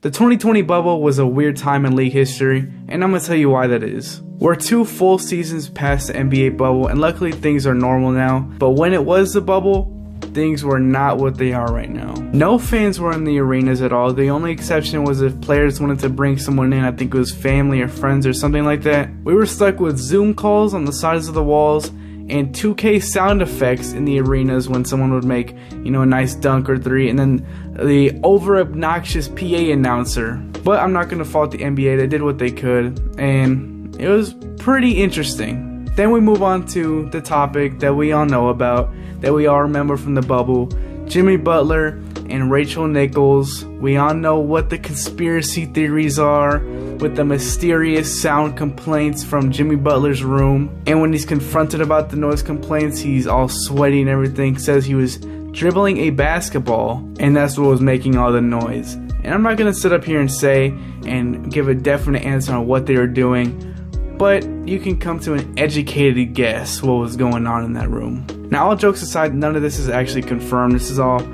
The 2020 bubble was a weird time in league history, and I'm going to tell you why that is. We're 2 full seasons past the NBA bubble, and luckily things are normal now, but when it was the bubble, things were not what they are right now. No fans were in the arenas at all. The only exception was if players wanted to bring someone in, I think it was family or friends or something like that. We were stuck with Zoom calls on the sides of the walls and 2K sound effects in the arenas when someone would make, you know, a nice dunk or three, and then the over obnoxious PA announcer. But I'm not going to fault the NBA. They did what they could, and it was pretty interesting. Then we move on to the topic that we all know about, that we all remember from the bubble, Jimmy Butler and Rachel Nichols. We all know what the conspiracy theories are with the mysterious sound complaints from Jimmy Butler's room. And when he's confronted about the noise complaints, he's all sweaty and everything, says he was dribbling a basketball and that's what was making all the noise. And I'm not going to sit up here and say and give a definite answer on what they were doing, but you can come to an educated guess what was going on in that room. Now, all jokes aside, none of this is actually confirmed. This is all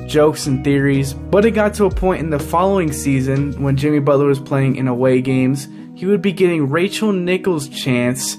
jokes and theories. But it got to a point in the following season when Jimmy Butler was playing in away games, he would be getting Rachel Nichols' chance.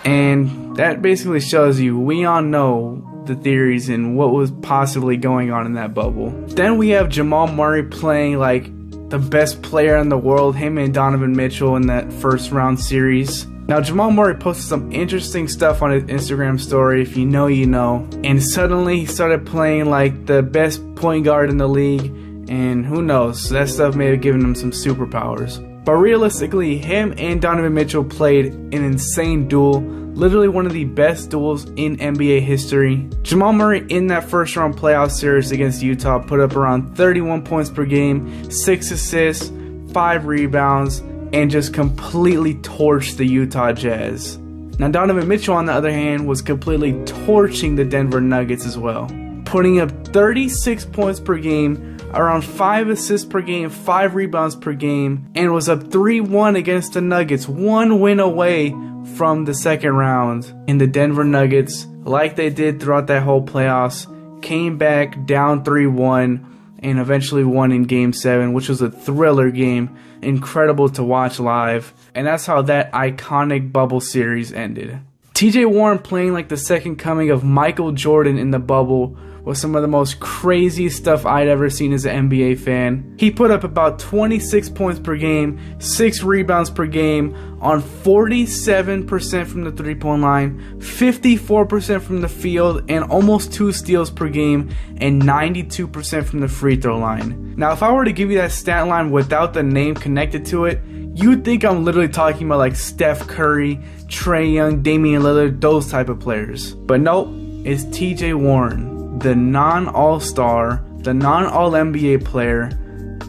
And that basically shows you, we all know the theories and what was possibly going on in that bubble. Then we have Jamal Murray playing like the best player in the world, him and Donovan Mitchell in that first round series. Now, Jamal Murray posted some interesting stuff on his Instagram story, if you know, you know. And suddenly he started playing like the best point guard in the league, and who knows, that stuff may have given him some superpowers. But realistically, him and Donovan Mitchell played an insane duel, literally one of the best duels in NBA history. Jamal Murray in that first round playoff series against Utah put up around 31 points per game, 6 assists, 5 rebounds, and just completely torched the Utah Jazz. Now, Donovan Mitchell, on the other hand, was completely torching the Denver Nuggets as well, putting up 36 points per game, around 5 assists per game, 5 rebounds per game, and was up 3-1 against the Nuggets, 1 win away from the second round. And the Denver Nuggets, like they did throughout that whole playoffs, came back down 3-1 and eventually won in Game 7, which was a thriller game, incredible to watch live. And that's how that iconic bubble series ended. TJ Warren playing like the second coming of Michael Jordan in the bubble was some of the most craziest stuff I'd ever seen as an NBA fan. He put up about 26 points per game, 6 rebounds per game, on 47% from the three-point line, 54% from the field, and almost 2 steals per game, and 92% from the free throw line. Now, if I were to give you that stat line without the name connected to it, you'd think I'm literally talking about like Steph Curry, Trae Young, Damian Lillard, those type of players. But nope, it's TJ Warren, the non-All-Star, the non-All-NBA player,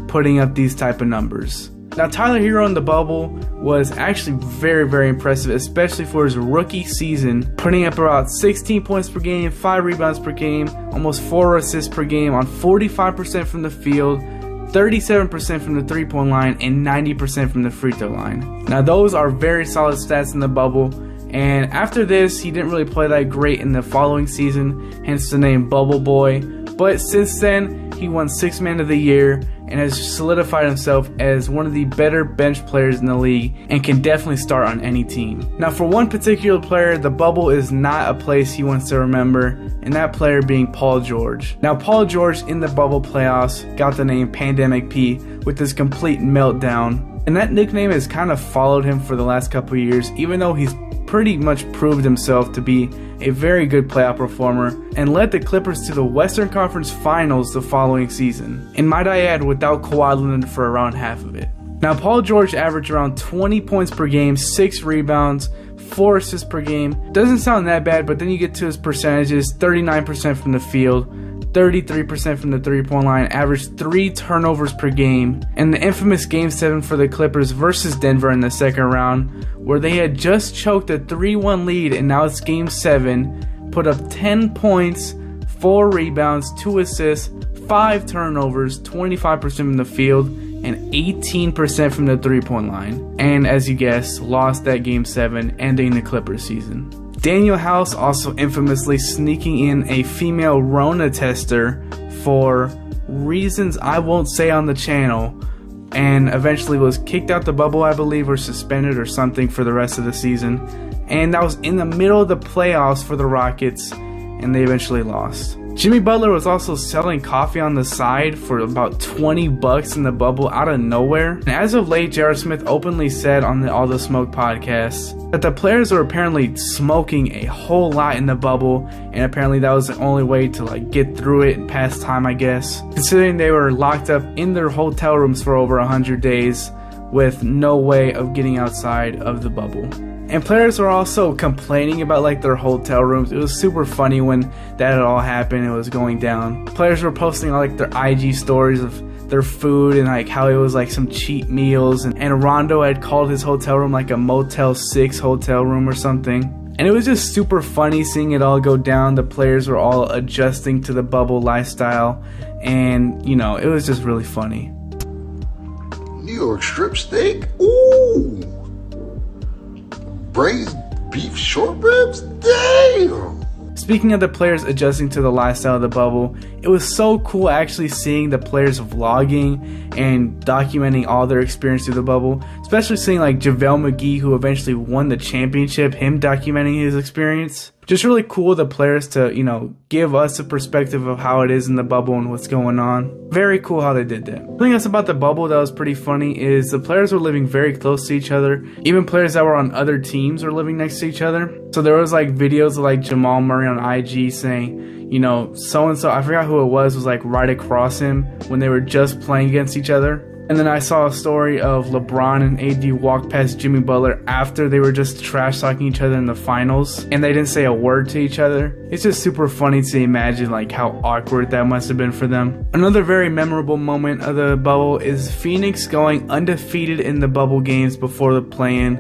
putting up these type of numbers. Now, Tyler Hero in the bubble was actually very, very impressive, especially for his rookie season, putting up about 16 points per game, 5 rebounds per game, almost 4 assists per game, on 45% from the field, 37% from the three-point line, and 90% from the free throw line. Now, those are very solid stats in the bubble. And after this, he didn't really play that great in the following season, hence the name Bubble Boy. But since then, he won 6th Man of the Year and has solidified himself as one of the better bench players in the league and can definitely start on any team. Now, for one particular player, the bubble is not a place he wants to remember, and that player being Paul George. Now, Paul George in the bubble playoffs got the name Pandemic P with his complete meltdown, and that nickname has kind of followed him for the last couple of years, even though he's pretty much proved himself to be a very good playoff performer and led the Clippers to the Western Conference Finals the following season. And might I add, without Kawhi Leonard for around half of it. Now, Paul George averaged around 20 points per game, 6 rebounds, 4 assists per game. Doesn't sound that bad, but then you get to his percentages: 39% from the field, 33% from the three-point line, averaged 3 turnovers per game. And the infamous Game 7 for the Clippers versus Denver in the second round, where they had just choked a 3-1 lead and now it's Game 7, put up 10 points, 4 rebounds, 2 assists, 5 turnovers, 25% from the field, and 18% from the three-point line, and as you guessed, lost that Game 7, ending the Clippers season. Daniel House also infamously sneaking in a female Rona tester for reasons I won't say on the channel, and eventually was kicked out the bubble, I believe, or suspended or something for the rest of the season. And that was in the middle of the playoffs for the Rockets, and they eventually lost. Jimmy Butler was also selling coffee on the side for about 20 bucks in the bubble out of nowhere. And as of late, J.R. Smith openly said on the All the Smoke podcast that the players were apparently smoking a whole lot in the bubble, and apparently that was the only way to like get through it and pass time, I guess. Considering they were locked up in their hotel rooms for over 100 days with no way of getting outside of the bubble. And players were also complaining about like their hotel rooms. It was super funny when that had all happened. It was going down. Players were posting like their IG stories of their food and like how it was like some cheap meals. And Rondo had called his hotel room like a Motel 6 hotel room or something. And it was just super funny seeing it all go down. The players were all adjusting to the bubble lifestyle. And, you know, it was just really funny. New York strip steak? Ooh! Braised beef short ribs? Damn! Speaking of the players adjusting to the lifestyle of the bubble, it was so cool actually seeing the players vlogging and documenting all their experience through the bubble, especially seeing like JaVale McGee, who eventually won the championship, him documenting his experience. Just really cool the players to, you know, give us a perspective of how it is in the bubble and what's going on. Very cool how they did that. Something else about the bubble that was pretty funny is the players were living very close to each other. Even players that were on other teams were living next to each other. So there was like videos of like Jamal Murray on IG saying, you know, so-and-so, I forgot who it was like right across him when they were just playing against each other. And then I saw a story of LeBron and AD walk past Jimmy Butler after they were just trash talking each other in the finals, and they didn't say a word to each other. It's just super funny to imagine like how awkward that must have been for them. Another very memorable moment of the bubble is Phoenix going undefeated in the bubble games before the play-in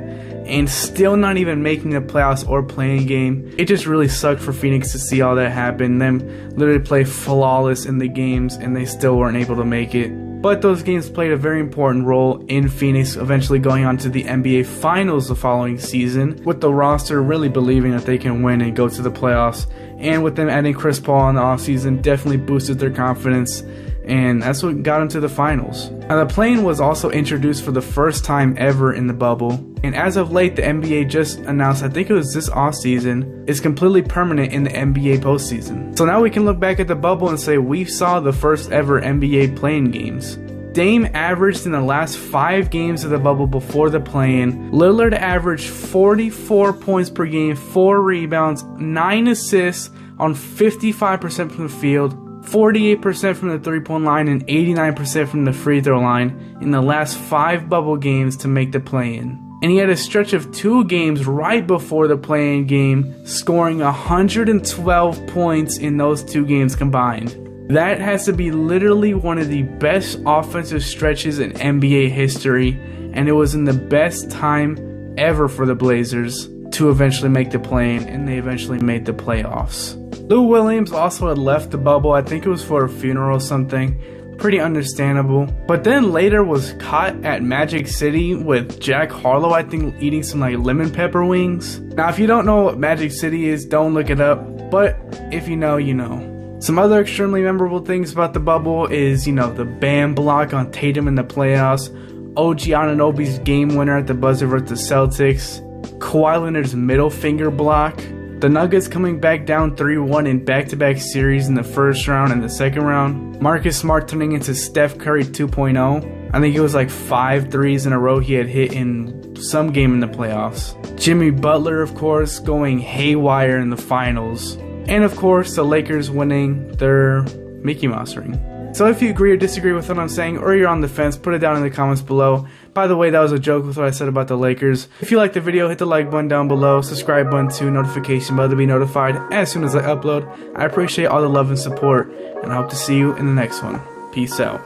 and still not even making the playoffs or play-in game. It just really sucked for Phoenix to see all that happen, them literally play flawless in the games and they still weren't able to make it. But those games played a very important role in Phoenix eventually going on to the NBA Finals the following season, with the roster really believing that they can win and go to the playoffs. And with them adding Chris Paul in the offseason definitely boosted their confidence, and that's what got them to the finals. Now the play-in was also introduced for the first time ever in the bubble, and as of late the NBA just announced, I think it was this offseason, is completely permanent in the NBA postseason. So now we can look back at the bubble and say we saw the first ever NBA play-in games. Dame averaged in the last 5 games of the bubble before the play-in. Lillard averaged 44 points per game, 4 rebounds, 9 assists on 55% from the field, 48% from the three-point line, and 89% from the free throw line in the last 5 bubble games to make the play-in. And he had a stretch of 2 games right before the play-in game, scoring 112 points in those 2 games combined. That has to be literally one of the best offensive stretches in NBA history, and it was in the best time ever for the Blazers to eventually make the play-in, and they eventually made the playoffs. Lou Williams also had left the bubble, I think it was for a funeral or something. Pretty understandable. But then later was caught at Magic City with Jack Harlow, I think, eating some like lemon pepper wings. Now if you don't know what Magic City is, don't look it up, but if you know, you know. Some other extremely memorable things about the bubble is, you know, the Bam block on Tatum in the playoffs, OG Anunoby's game winner at the buzzer versus the Celtics, Kawhi Leonard's middle finger block, the Nuggets coming back down 3-1 in back-to-back series in the first round and the second round, Marcus Smart turning into Steph Curry 2.0. I think it was like 5 threes in a row he had hit in some game in the playoffs. Jimmy Butler, of course, going haywire in the finals. And of course, the Lakers winning their Mickey Mouse ring. So if you agree or disagree with what I'm saying, or you're on the fence, put it down in the comments below. By the way, that was a joke with what I said about the Lakers. If you liked the video, hit the like button down below, subscribe button too, notification bell to be notified as soon as I upload. I appreciate all the love and support, and I hope to see you in the next one. Peace out.